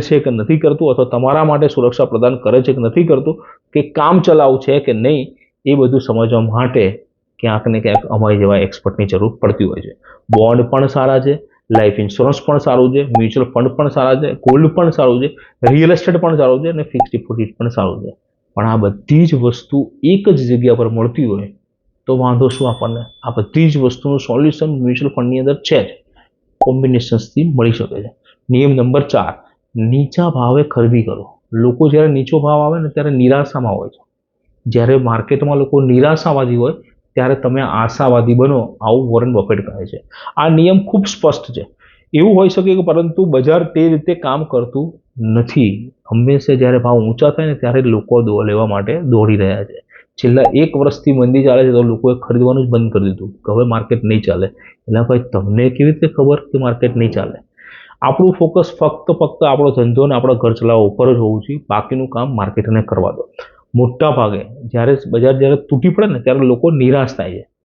છે કે નથી કરતું, અથવા તમારા માટે સુરક્ષા પ્રદાન કરે છે કે નથી કરતું, કે કામ ચલાવ છે કે નહીં, એ બધું સમજવા માટે ક્યાંક ને ક્યાંક અમારી જેવા એક્સપર્ટની જરૂર પડતી હોય છે. બોન્ડ પણ સારા છે, લાઈફ ઇન્સ્યોરન્સ પણ સારું છે, મ્યુચ્યુઅલ ફંડ પણ સારા છે, ગોલ્ડ પણ સારું છે, રિયલ એસ્ટેટ પણ સારું છે, અને ફિક્સ ડિપોઝિટ પણ સારું છે. પણ આ બધી જ વસ્તુ એક જ જગ્યા પર મળતી હોય તો વાંધો શું આપણને? આ બધી જ વસ્તુનું સોલ્યુશન મ્યુચ્યુઅલ ફંડની અંદર છે જ, કોમ્બિનેશન્સથી મળી શકે છે. નિયમ નંબર 4, નીચા ભાવે ખરીદી કરો. લોકો જ્યારે નીચો ભાવ આવે ને ત્યારે નિરાશામાં હોય છે. જ્યારે માર્કેટમાં લોકો નિરાશાવાદી હોય ત્યારે તમે આશાવાદી બનો, આવું વોરન બફેટ કહે છે. આ નિયમ ખૂબ સ્પષ્ટ છે. એવું હોઈ શકે કે પરંતુ બજાર તે રીતે કામ કરતું નથી. હંમેશા જ્યારે ભાવ ઊંચા થાય ને ત્યારે લોકો લેવા માટે દોડી રહ્યા છે. છેલ્લા 1 વર્ષથી મંદી ચાલે છે તો લોકોએ ખરીદવાનું જ બંધ કરી દીધું કે હવે માર્કેટ નહીં ચાલે. એટલે ભાઈ તમને કેવી રીતે ખબર કે માર્કેટ નહીં ચાલે? આપણું ફોકસ ફક્ત આપણો ધંધો અને આપણા ઘર ચલાવવા ઉપર જ હોવું જોઈએ. બાકીનું કામ માર્કેટને કરવા દો. મોટા ભાગે જ્યારે બજાર તૂટી પડે ને ત્યારે લોકો નિરાશ થાય છે.